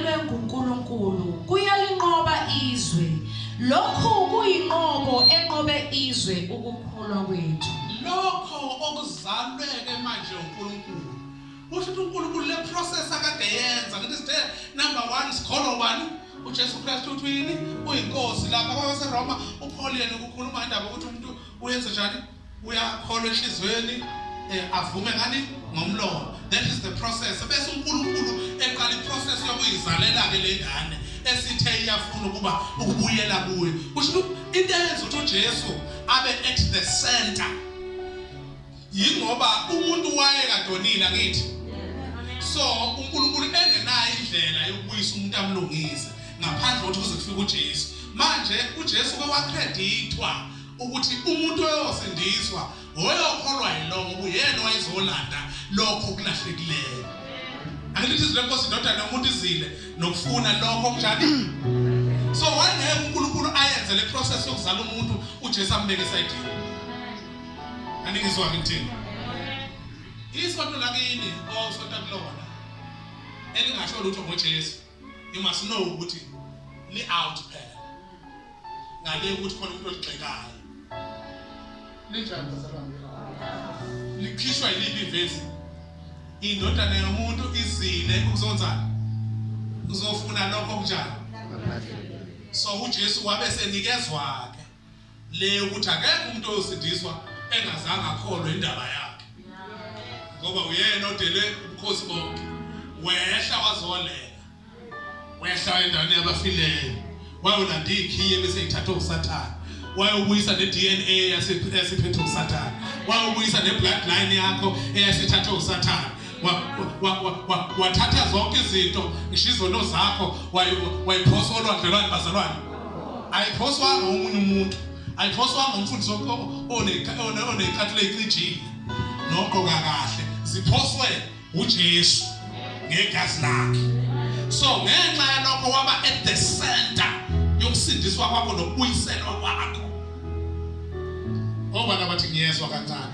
elidalwe nguNkulunkulu kuyalinqoba izwe. Lokho kuyinqobo enqobe izwe ukukholwa kwethu. Lokho okuzalwe manje uNkulunkulu. Usho ukuthi uNkulunkulu le process akade yenza ngithi sithe number 1 sikholwa ubani? uJesu Kristu uthini? Uyinkosi lapha kwaseRoma uPaul yena ukukhuluma indaba ukuthi umuntu uyenza njani? Uyakholwa enhlizweni avume ngani ngomlomo. That is the process. Bese uNkulunkulu eqala iprocess yokuyizalela ke lengane esithe iyafuna ukuba ukubuyela kuye. Kusho into eyenza ukuthi uJesu abe at the center. Yingoba umuntu wayekadonile akithi. So uNkulunkulu engenayo indlela yokubuyisa umuntu amlungise ngaphandle kokuthi kuze kufike uJesu. Manje uJesu kwakredithwa ukuthi umuntu oyosindiswa oyokholwa yilongo uyena wayezolanda lokho kulahlekileyo. Angithi izwe lenkosi indodana yomuntu izile nokufuna lokho kunjani. So wangeke uNkulunkulu ayenze le process yokuzala umuntu uJesu ambeke esayidini. Aningizwa ngithini? Isonto lakini osonto kulona elingasho lutho ngoJesu. You must know ukuthi li out phela. Ngale ukuthi khona umuntu oligxekayo. Linjani bazalwane? Likhishwa yilibi ivezi. Indodana yomuntu izile ukuzonzana. Uzofuna lokho kunjani? So uJesu wabe senikezwa ke le ukuthi akekho umuntu oyosindiswa engazange akholwe indaba yakhe. Ngoba uyena odele ubukhosi bonke. Wehla wazolela. Wehla endaweni yabafileyo. Wayolanda ikhiye bese ithathwa uSathane. Wayobuyisa neDNA yasiphethe uSathane. Wayobuyisa nebloodline yakho eyasithathwa uSathane. Wathatha zonke izinto ishizono zakho wayiphosa olwandlelwane bazalwane. Ayiphoswa ngomunye umuntu. Ayiphoswa ngomfundisi onekhathule icijile. Nokho kahle ziphoswe uJesu ngegazi lakhe. So ngenxa yalokho waba at the center yokusindiswa kwakho nokubuyiselwa kwakho. Obana bathi ngiyezwa kancane.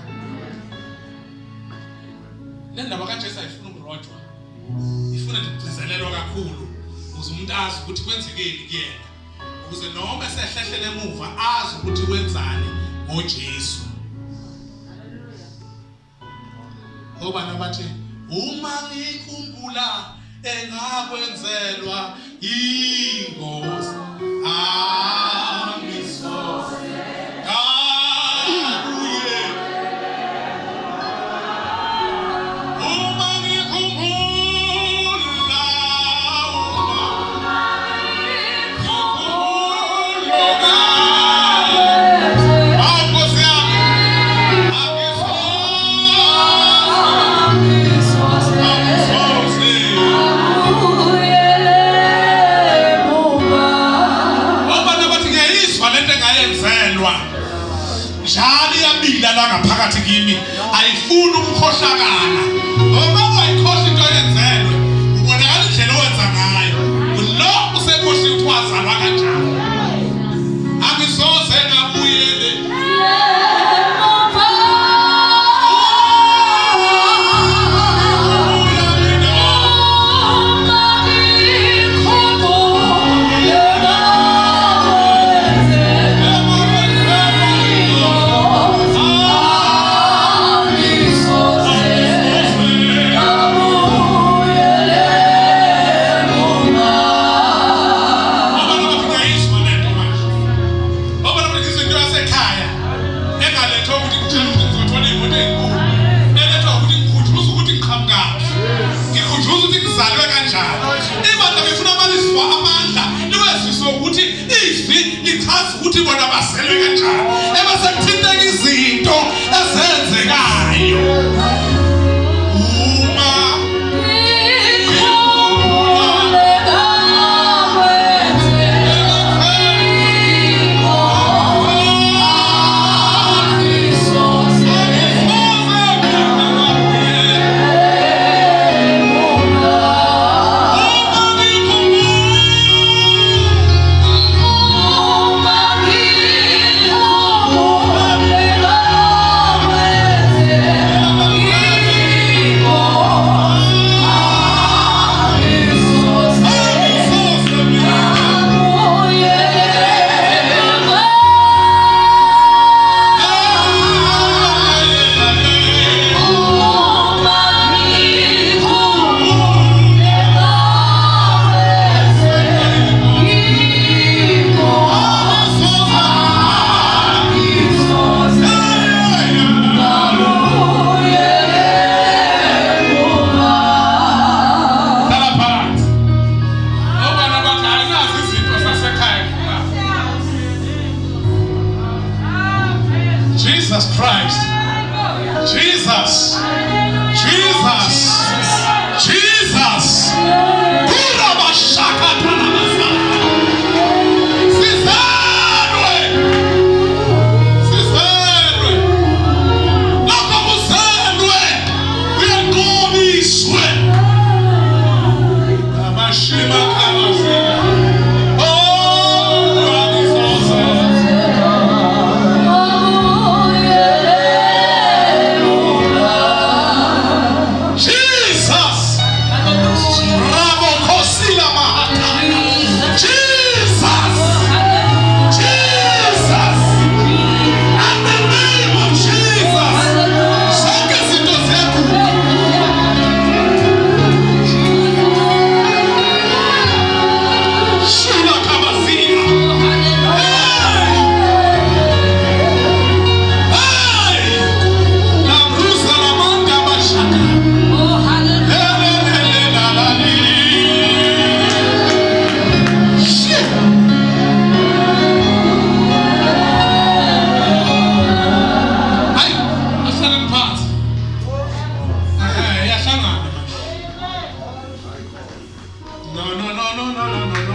Le ndaba kaJesu ayifuna ukurojwa. Ifuna ukugcizelelwa kakhulu ukuze umuntu azi ukuthi kwenzekeni kuyena. Ukuze noma esehlehlele emuva azi ukuthi wenzani ngoJesu. Obana bathi uma ngikhumbula engakwenzelwa ingozi angisoze kabuye. Uma ngikhumbula njalo iyabila la ngaphakathi kimi ayifuni ukukhohlakala. Ngoba wayikhohla into yenzelwe ubonakala indlela owenza ngayo lo usekhohla ukuthi wazalwa kanjani. Angisoze ngabuyele ukuthi bona baselwe kanjani ebasekuthinteka izinto ezenzekayo. No, no, no, no, no, no, no, no.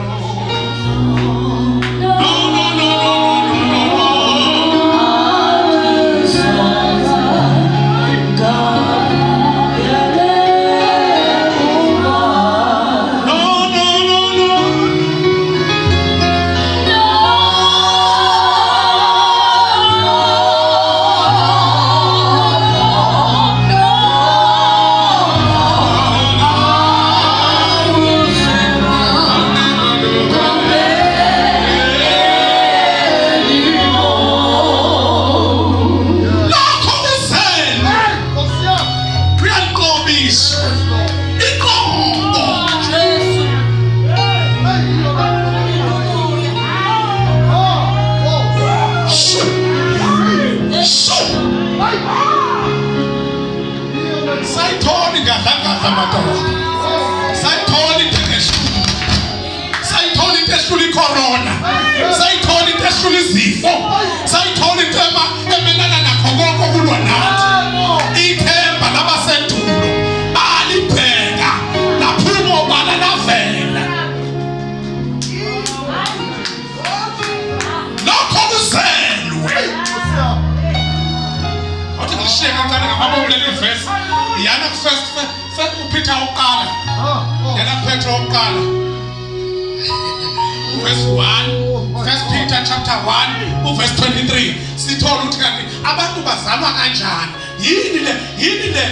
Verse 1, 1 Peter chapter 1, verse 23. Sithola ukuthi kanti abantu bazalwa kanjani? Yini le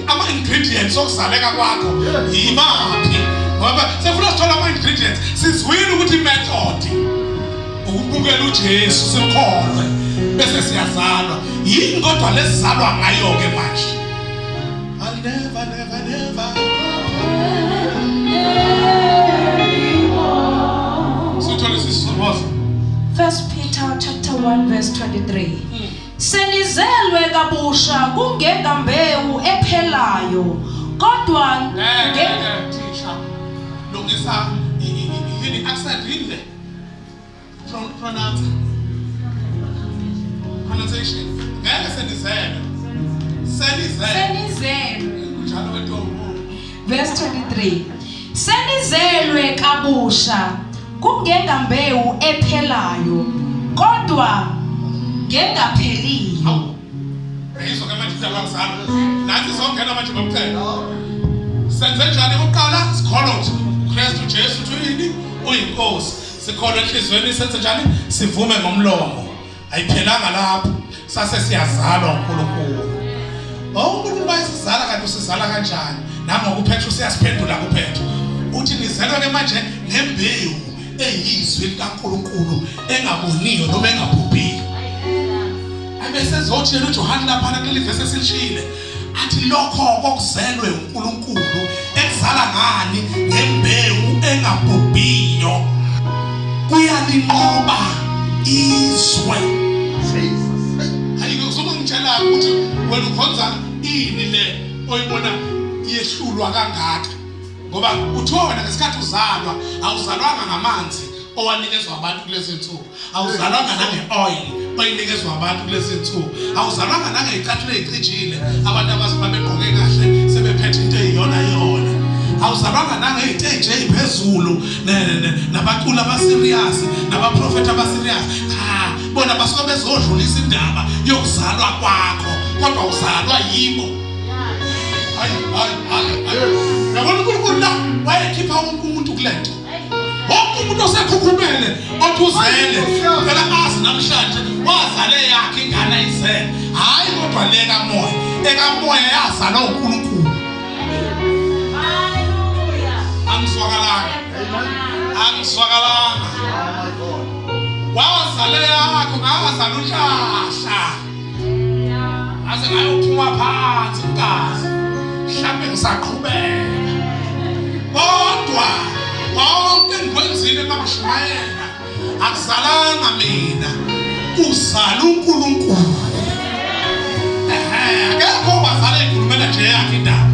ama ingredients okuzaleka kwakho yimaphi? Ngoba sefuna sithola ama ingredients. Sizwile ukuthi method ukubukela uJesu simkholwe bese siyazalwa. Yini kodwa lesizalwa ngayo ke manje? I'll never First Peter chapter 1 verse 23. Senizelwe kabusha kungengambewu ephelayo kodwa teacher lungisa yini accent yini pronunciation ngeke senizelwe njalo wentombo. Verse 23. Senizelwe kabusha kungengambewu ephelayo kodwa ngengapheliyo. Yizo ke manje siyabazana nathi songena manje ngokuphela. Senze njani ukuqala? Sikholwa ukuthi uKristu Jesu uyini? Uyinkosi. Sikholwa enhlizweni senze njani? Sivume ngomlomo. Ayiphelanga lapho. Sase siyazalwa uNkulunkulu. uNkulunkulu bayisizala kanti usizala kanjani? Nangokuphetha usiyasiphendula kuphetha. Uthi nizelwe ke manje nembewu eyizwi likaNkulunkulu engaboniyo noma engabhubhiyo. Abese zothi yena uJohane lapha kuleli verse esilishile athi lokho kokuzelwe uNkulunkulu ekuzala ngani nembewu engabhubhiyo kuyalinqoba izwe. Hayi ngizokungitshela ukuthi wena ukhonza ini le oyibona yehlulwa kangaka. Ngoba uthiwa wena ngesikhathi uzalwa awuzalwanga ngamanzi owanikezwa abantu kulezi insuku, awuzalwanga nange-oil oyinikezwa abantu kulezi insuku, awuzalwanga nangey'cathulo ey'cijile abantu abazibabegqoke kahle sebephethe into eyiyona yona, awuzalwanga nangey'teji ey'phezulu nabaculi abasiriyasi nabaprofethi abasiriyasi. Cha, bona basuke bezodlulisa indaba yokuzalwa kwakho kodwa uzalwa yibo. Yabona uNkulunkulu la wayekhipha wonke umuntu kule nto. Wonke umuntu osekhukhumele othi uzele phela azi namhlanje wazale yakhe ingane ayizele. Hayi kodwa ekamoya yazalwa uNkulunkulu. Haleluya. Angizwakalanga. Wazale yakho ngazala uhlahla. Aze ngayophuma phansi igazi. Mhlawumbe ngisaqhubeka. Kodwa konke engikwenzile eMashumayela akuzalanga mina, uzala uNkulunkulu. Akekho owazala ekhulumela nje yakhe indaba,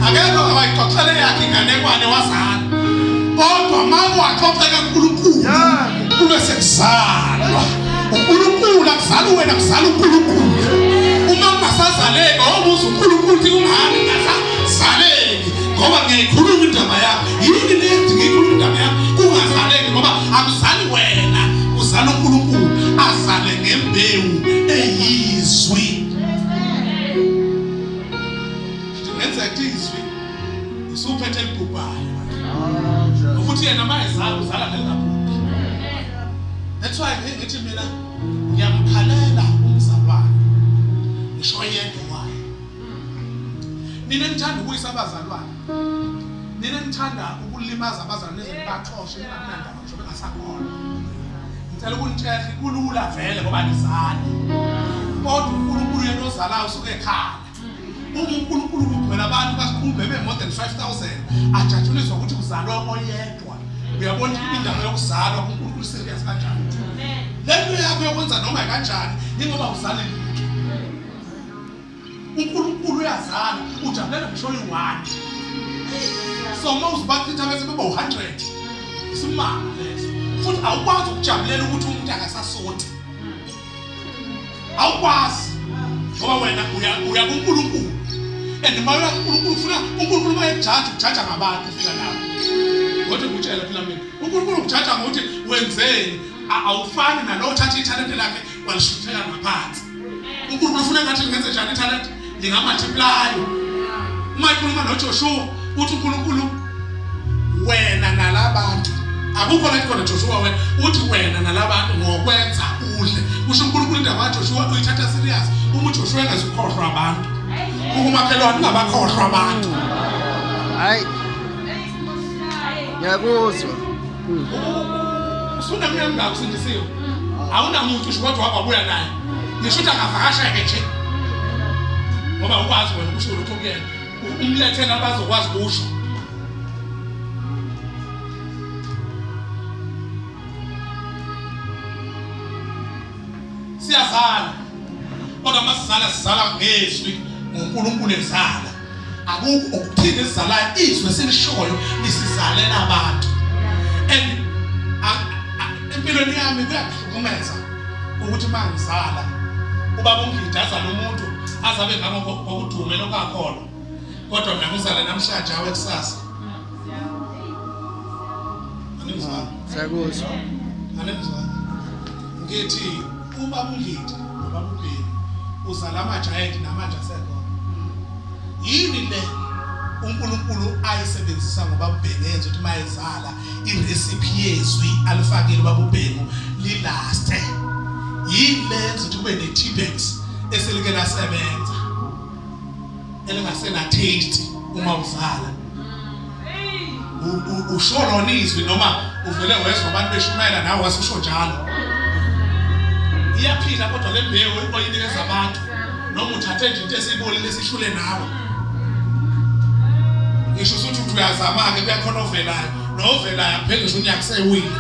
akekho owayixoxele yakhe inganekwane wazala. Kodwa uma waxoxeka uNkulunkulu kube sekuzalwa uNkulunkulu. Akuzali wena, kuzala uNkulunkulu. Uma kungasazaleka wabuza uNkulunkulu ukuthi kungani ngasazaleki, ngoba ngiyikhuluma indaba yakho. Yini le ukuthi yena mayezala uzala ngelingaphuki. That's why ngithi mina ngiyamkhalela umzalwane ngisho yedwa wayo. Nina nithanda ukuyisa abazalwane, nina nithanda ukulimaza abazalwane ezibaxoshe ningakunanda ngisho bengasakhona. Ngicela ukunitshela kulula vele ngoba nizale, kodwa uNkulunkulu yena ozalayo usuke ekhala. uNkulunkulu kugcwele abantu basikhumbe be-more than 5,000 ajatshuliswa ukuthi kuzalwe oyedwa. Uyabona indaba yokuzalwa uNkulunkulu serious kanjani. Lento yakho yokwenza noma kanjani ingoba uzale lutho. uNkulunkulu uyazala ujabulela ngisho yi-1. So uma uzibachitha bese beba 100 isimanga leso. Futhi awukwazi ukujabulela ukuthi umuntu akasasoti. Awukwazi ngoba wena uya kuNkulunkulu. And uma uya kuNkulunkulu ufuna uNkulunkulu mayejaji ukujaja ngabantu ufika lapho. Kodwa ngitshela phela mina uNkulunkulu ukujaja ngokuthi wenzeni awufani nalo uthatha ithalente lakhe walishuthela ngaphansi. uNkulunkulu ufuna ngathi ngenze njani ithalente lingamultiply. Uma ikhuluma noJoshua uthi uNkulunkulu wena nalabantu akukho la khona Joshua wena uthi wena nalabantu ngokwenza kuhle. Kusho uNkulunkulu indaba kaJoshua uyithatha serious. Uma uJoshua engazikhohlwa abantu ukumakhelwane ngabakhohlwa abantu. Hayi ngiyakuzwa. Usuna mina ngingakuzindisiwe. Awunamuntu usho kodwa wabuya naye. Ngisho ukuthi angavakasha ke nje. Ngoba ukwazi wena ukusho lokho kuyena. Umlethela abazokwazi ukusho. Siyazala. Kodwa masizala sizala ngezwi ngoNkulunkulu ezala. Akukho okuthini esizalayo izwe selishoyo lisizalela abantu. And empilweni yami kuyahlukumeza ukuthi mangizala ubaba ungidazana nomuntu azabe ngakho ngokudume lokakholwa. Kodwa mina ngizala namhlanje awe kusasa. Anizwa? Siyakuzwa. Anizwa? Ngithi ubaba ungidi ubaba uBheki uzala amajayenti namanje asekhona. Yini le uNkulunkulu ayisebenzisa ngoba uBhengenza ukuthi mayezala irecipe yezwi alifakile ubaba uBheki lilaste. Yini lenza ukuthi kube ne-T-Bex eselike lasebenza elingasena taste uma uzala. Usholo nizwi noma uvele wezwa abantu beshumayela nawe wasusho njalo. Iyaphila kodwa le mbewu oyinikeza abantu noma uthathe nje into esibolile sishule nawe. Ngisho ukuthi uyazama ke kuyakhona ovelayo novelayo aphele nje unyakusewile.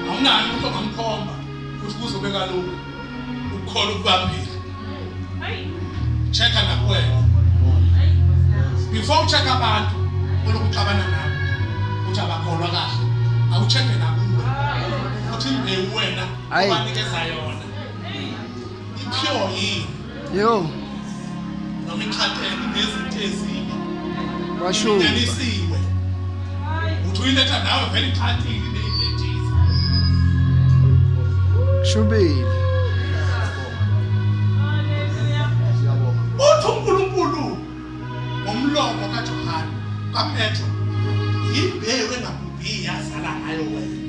Awunani umuntu ongamkhomba ukuthi kuzobeka lokho ukukhola ukubambile. Checka na kuwena. Before check abantu olokuxabana nabo uthi abakholwa kahle. Awuchecke na kuwe. Uthi imbewu wena obanikeza yona. Ipure yini? Yo. Noma ikhathele nezinto ezibi. Washo. Yanisiwe. Uthi uyiletha nawe vele ikhathile nezinto. Shubile. Uthi uNkulunkulu ngomlomo kaJohane kaPetro imbewu engabhubhi yazala ngayo wena.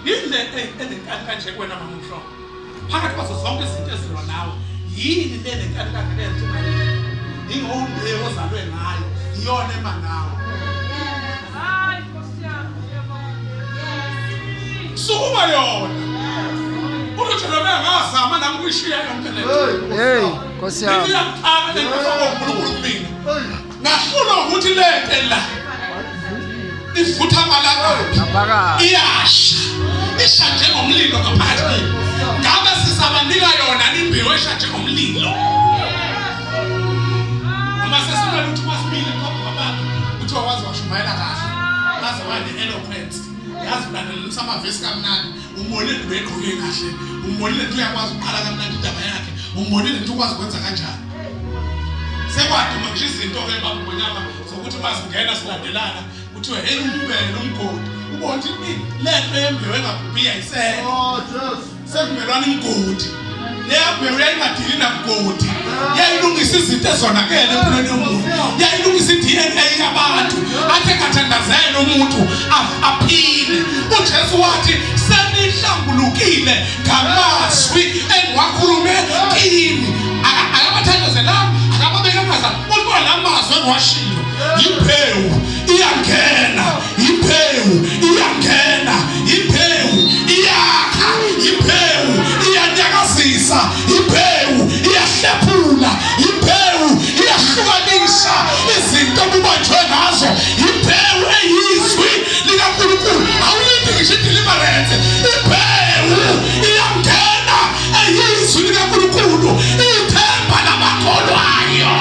Yini enenkathi kanje kuwena mamuhlo? Phakathi kwazo zonke izinto ezilwa nawe yini le nenkathi kanje lenza umalini? Ingombewu ozalwe ngayo iyona ema nawe. Sukuma yona. Uthi lo ngazama nami kuyishiya yonke lento. Hey, Nkosi yami. Ngiyaqala ngifaka uNkulunkulu kimi. Ngafuna ukuthi lento la ivutha amalanga Ngaphakathi. iyasha. Isha njengomlilo ngaphakathi. Ngabe sisabanika yona imbewu esha njengomlilo. Uma sesimele ukuthi masimile kwabantu uthi wazi washumayela kahle. Ngaze wayne eloquence. Yazi ulandelisa amavesi kamnandi. Umbonile begqoke kahle. Umbonile ukuthi uyakwazi uqala kamnandi indaba yakhe. Umbonile ukuthi ukwazi ukwenza kanjani. Sekwaduma nje izinto ke babonyama sokuthi masingena silandelana kuthiwe hey umbele umgodi. Ubona ukuthi lento yembewu engabhubhi ayisekho. Oh Jesus. Sekumelwana imgodi. Leyambewu yayingadili namgodi. Yayilungisa izinto ezonakele empilweni yomuntu. Yayilungisa iDNA ngikhululekile ngamazwi engiwakhulume kini. Akabathandazelanga, akababeka amazwi. Uthi la mazwi engiwashilo imbewu iyangena, imbewu iyangena, imbewu iyakha, imbewu iyanyakazisa, imbewu iyahlephula, imbewu iyahlukanisa izinto kubanjwe ngazo, imbewu eyizwi likaNkulunkulu. Awulindi ngisho deliverance, imbewu iyangena eyizwi likaNkulunkulu, ithemba lamakholwayo.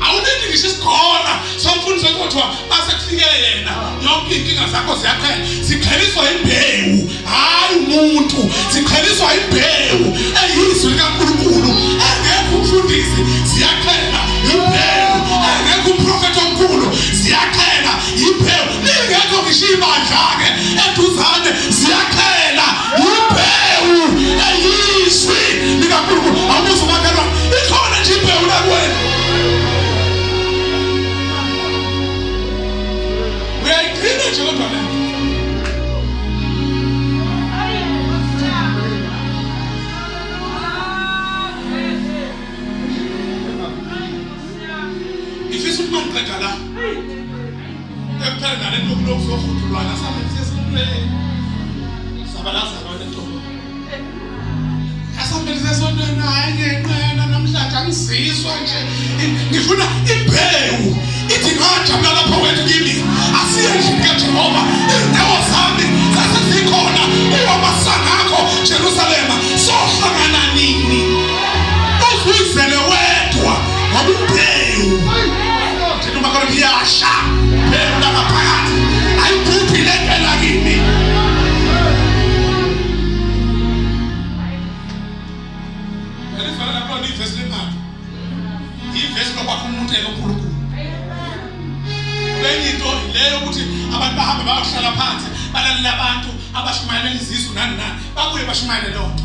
Awulindi ngisho isikhola somfundisi kodwa base kufike yena yonke inkinga zakho ziyakhela, zikheliswa imbewu hayi umuntu, zikheliswa imbewu eyizwi likaNkulunkulu. Engekho umfundisi ziyakhela imbewu, engekho umprofeti omkhulu ziyakhela imbewu, lingekho ngisho ibandla-ke eduzane ziyakhela imbewu eyizwi likaNkulunkulu. Awubuze umakhelwane, ikhona nje imbewu lakuwena. Uyayigcina nje kodwa le ifisa ukuthi mangiqeda la ekuphela nale nto kuzohudulwana sabalaza le nto asambelise esontweni. Hayi ngenqena namhlanje angisizwa nje, ngifuna imbewu ithi ngajabula lapho kwethu kimi. Asiye endlini kaJehova, izindawo zami zasezikhona uwamasangakho Jerusalema. Sohlangana nini uzizele wedwa ngoba imbewu thina umakhelwane iyasha, imbewu langaphakathi ayibhubhi lempela kimi. Elifana lapho ivesi lemali, ivesi lokwakha umuntu eloNkulunkulu. Enye into leyo ukuthi abantu bahambe bayohlala phansi balalela abantu abashumayela izisu nani babuye bashumayele leyo nto.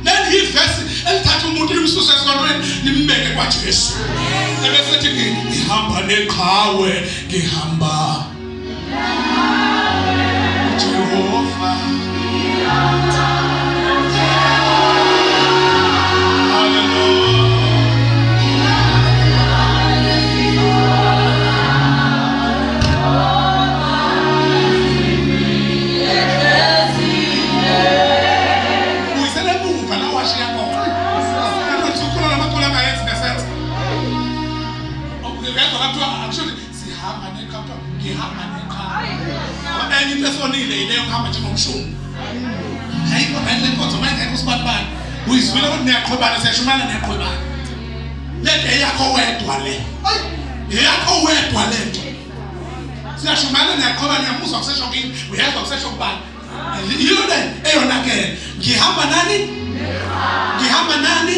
Leli ivesi elithatha umuntu limsuse esikolweni limbeke kwaJesu. Ebese ethi ngihamba neqhawe, ngihamba Jehova. Enye into esonile yileyo kuhamba njengomshungu. Hayiko ngale nkonzo manje kusibani uyizwile ukuthi niyaqhubana, siyashumana niyaqhubana. Lento eyakho wedwa le, eyakho wedwa lento. Siyashumana niyaqhubana, niyamuzwa kusesho kini, uyezwa kusesho kubani. Yiyo le eyonakele. Ngihamba nani? Ngihamba nani?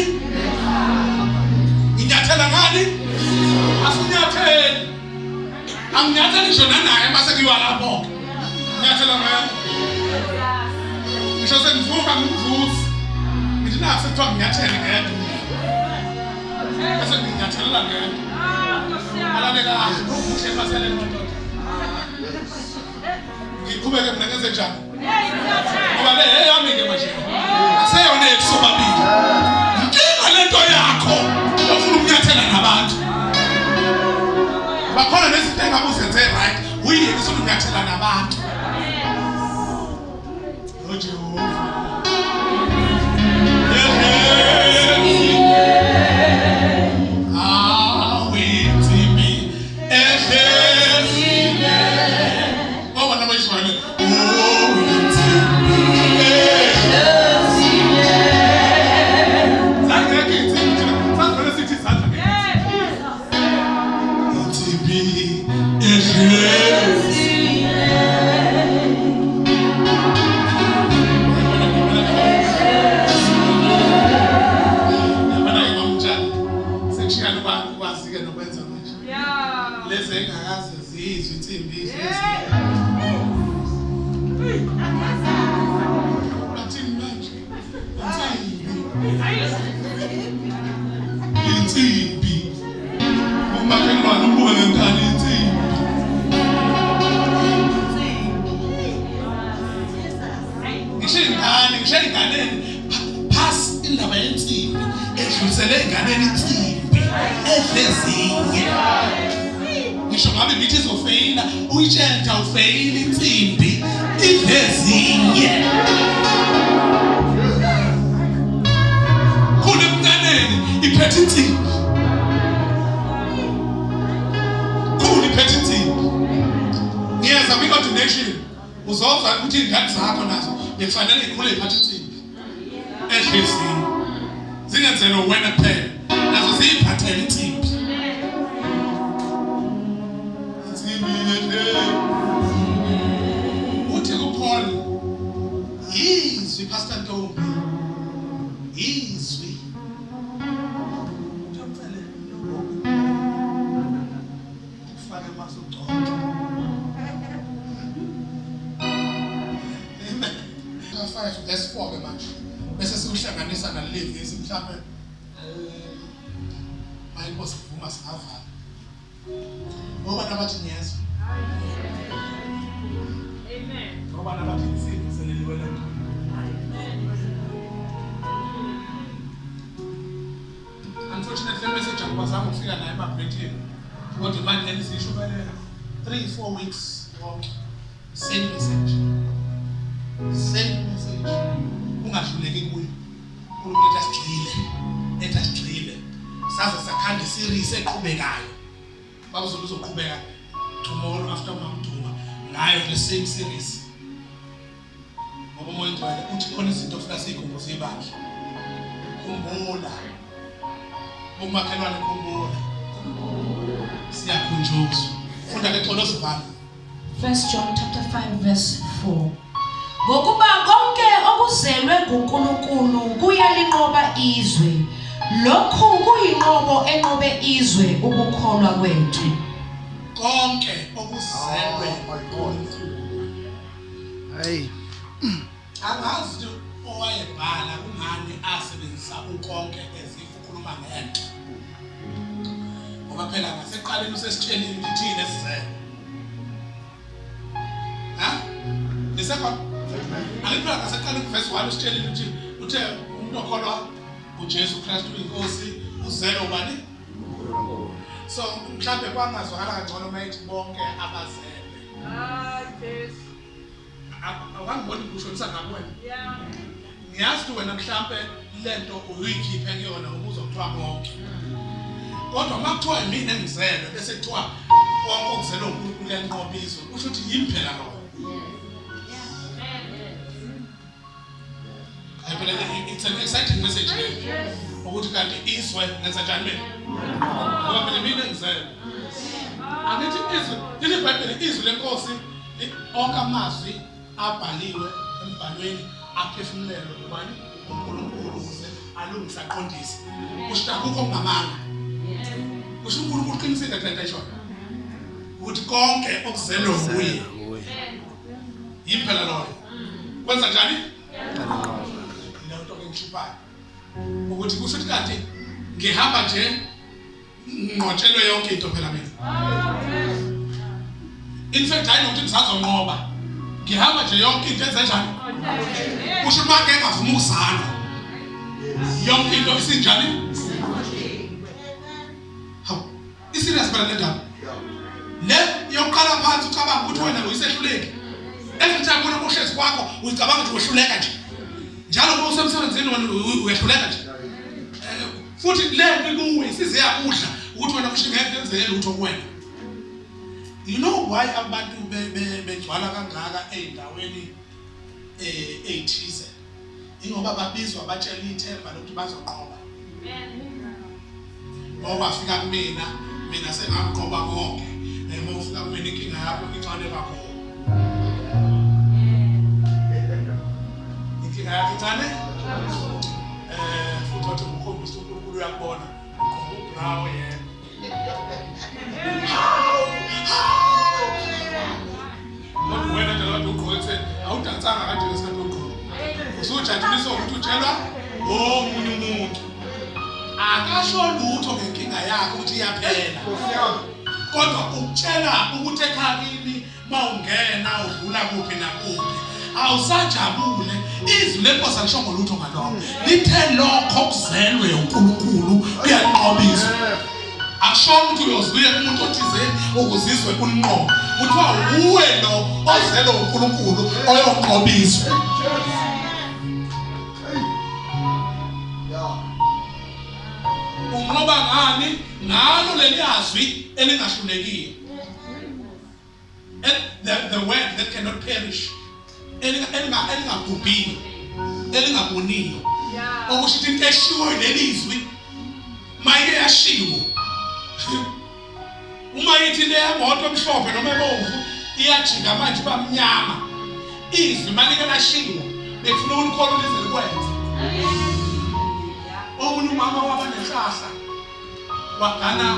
Nginyathela ngani? Asinyatheli. Anginyatheli ngisho nanaye mase kuyiwa lapho. Ngiyathela ngani? Ngisho sengivuka ngimvuzi. Ngithi nasi kuthiwa nginyathele ngedwa. Bese nginyathelela ngedwa. Alalela ukuthi ebasele ndoda. Ngiqhubeke mina ngenze njani? Ngoba le eyami ke manje. Aseyona ethu babili. Inkinga lento yakho ufuna ukunyathela nabantu. Bakhona nezinto engabuzenze right, uyeke usuke unyathela nabantu. Oh Jehova. insimbi edlulisele enganeni insimbi edlezinye ngisho ngabe imithi izofeyila uyitshenta ufeyila insimbi idlezinye khona emntaneni iphethe insimbi khona iphethe insimbi ngiyeza kwi-ordination uzozwa ukuthi iy'ngane zakho nazo bekufanele ikhule iphathe insimbi edlezinye zingenzelwe wena kuphela nazo ziyiphathele insimbi uthi kuPaul izwi Pastor Ntombi izwi kufake masugcoka amen 5 verse 4 ke manje bese sikuhlanganisa naleli esimhlaphe mayinkosi ivuma singavala ngoba nabathi niyezwa amen ngoba nabathi niselele wena unfortunately message akubazanga ukufika naye emabhethini kodwa manje lenisishubelela 3-4 weeks wonke same message ungahluleki kuyo uNkulunkulu esigxile saze sakhanda series eqhubekayo bakuzobe uzoqhubeka tomorrow after Mamduma ngayo the same series ngoba umoya ngcwele uthi khona izinto ofuna sizikhumbuze ibandla khumbula umakhelwane khumbula siyakhunjuzwa funda ke Xolosi vala 1 John chapter 5 verse 4 ngokuba konke okuzelwe nguNkulunkulu kuyalinqoba izwe lokhu kuyinqobo enqobe izwe ukukholwa kwethu konke okuzelwe nguNkulunkulu Hey. angazi owayebhala kungani asebenzisa ukonke ezikhuluma ngento ngoba phela ngaseqaleni usesitshelile ukuthi thina esizelwe nisekhona aliphela ngaseqaleni verse 1 usitshelile ukuthi uthe umuntu okholwa uJesu Kristu inkosi uzelwe ubani so mhlambe kwangazwakala kangcono mayithi bonke abazelwe yes awangiboni kushonisa ngakwena ngiyazi ukuthi wena mhlambe lento uyikhiphe kuyona ukuze kuthiwa bonke kodwa makuthiwa mina engizelwe bese kuthiwa wonke okuzelwe uNkulunkulu uyanqoba izwe kusho ukuthi yimi phela lo it's an exciting message ukuthi kanti izwe ngenza njani mina ngoba mina engizelwe angithi izwe lithi iBhayibheli izwi lenkosi onke amazwi abhaliwe embhalweni aphefumulelwe ubani uNkulunkulu ukuze alungise aqondise kusho akukho okungamanga kusho uNkulunkulu uqinisile kulento ayishona ukuthi konke okuzelwe nguye yiphela loyo kwenza njani lento engishiphayo ukuthi kusho ukuthi kanti ngihamba nje ngqotshelwe yonke into phela mina in fact ayinokuthi ngisazonqoba ngihamba nje yonke into enze njani kusho uma ke ngavuma ukuzalwa yonke into isinjani hawu iserious phela le ndaba le yokuqala phansi ucabanga ukuthi wena uyisehluleki every time wena uhlezi kwakho ucabanga ukuthi wehluleka nje njalo uma usemsebenzini wena uyehluleka nje futhi le kuwe isize yakudla ukuthi wena kusho ngeke kwenzeke lutho kuwena. You know why abantu begcwala kangaka eindaweni ethize ingoba babizwa batshela ithemba lokuthi bazonqoba. Ngoba fika kumina senganqoba konke uma ufika kumina inkinga yakho incane kakhulu. Inkinga yakho incane futhi wathi ukukhombisa uNkulunkulu uyakubona ubrawo yena. Wena nje lapho uqhothe awudansanga kanje ngesikhathi uqhothe. Usujatulisa ukuthi utshelwa omunye umuntu. Akasho lutho ngenkinga yakho ukuthi iyaphela. Kodwa ukutshela ukuthi ekhakini mawungena udlula kuphi nakuphi awusajabule izwi lenkosi alisho ngolutho ngalokho. lithe lokho okuzelwe uNkulunkulu kuyanqobisa. Akusho ukuthi uyozuye umuntu othizeni ukuzizwe unqobo. Kuthiwa uwe lo ozelwe uNkulunkulu oyonqobiswa. Unqoba ngani? Ngalo leli yazwi elingashunekile. The word that cannot perish. Elingabhubhile. Elingaboniyo. Okusho ukuthi into eshiwo lelizwi mayike yashiwo. Uma yithi le yamoto emhlophe noma ebomvu iyajika manje uba mnyama. Izwi malike lashiwo bekufuna ukukhona lize likwenze. Omunye umama waba nenhlahla wagana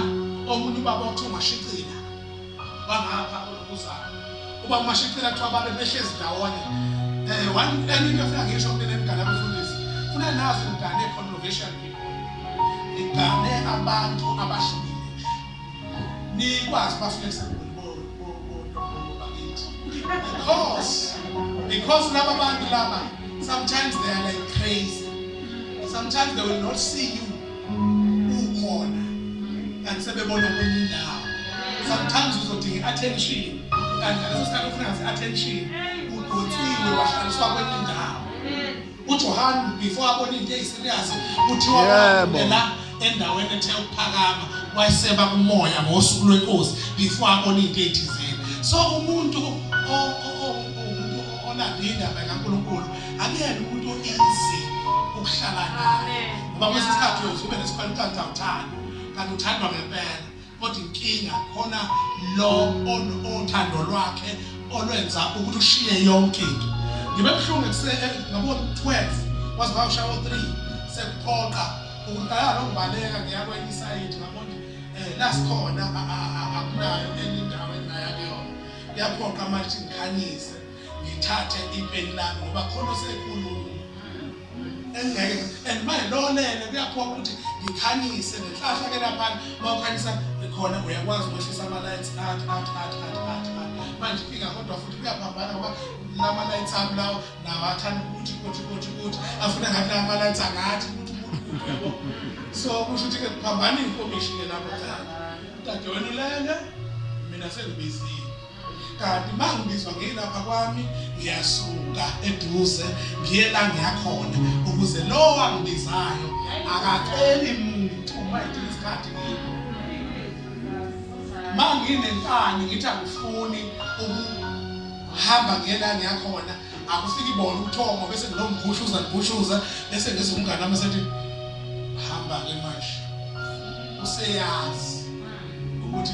omunye ubaba othi ungashicila wangapha ukuzana uba umashicila kuthiwa babe behlezi ndawonye enye into efuna ngisho kumele emgane abafundisi funa nazi imgane controversial people igane abantu abahlukile nikwazi baflexible because laba bantu laba sometimes they are like crazy. Sometimes they will not see you ukhona and sebebona kwenye indawo. Sometimes uzodinga attention and leso sikhathi ufuna attention uqothiwe wahlaliswa kwenye indawo. uJohn before abona into eziserious uthiwa wabona endaweni ethe ukuphakama wayeseba kumoya ngosuku lwenkosi before abona into ezithizeni. So umuntu olandinda kaNkulunkulu akuyena umuntu easy ukuhlala naye. Ngoba kwesinye isikhathi uyobe nesikhwelithatha uthando kanti uthandwa ngempela kodwa inkinga khona lo othando lwakhe olwenza ukuthi ushiye yonke into. Ngibe buhlungu ngabo 12 wazi bawushawo 3 sekuphoqa ukudala ngokubaleka ngiyakwenye isayidi ngabona lasikhona akunayo enye indawo engayakuyona. Ngiyaphoqa manje ngikhanyise ngithathe ipeni lami ngoba khona osekhuluma engeke and manje lonele kuyaphoqa ukuthi ngikhanyise nenhlahla ke lapha mawukhanyisa khona uyakwazi ukwehlisa ama lights manje fika kodwa futhi kuyaphambana ngoba lama lights ami lawo nawo athanda ukuthi afuna ngathi lama lights angathi ukuthi yabo. So kusho ukuthi ke kuphambana information lapho khona dadewenu lele mina sengibizile kanti mangibizwa ngilapha kwami ngiyasuka eduze ngiye la ngiyakhona ukuze lo wangibizayo akaceli muntu uma isikhathi ngini manginenkani ngithi akufuni ukuhamba ngiyela ngiyakhona akufiki ibona ubuthongo bese ngilombhushuza bese ngizumngane nami sethi hamba ke manje useyazi ukuthi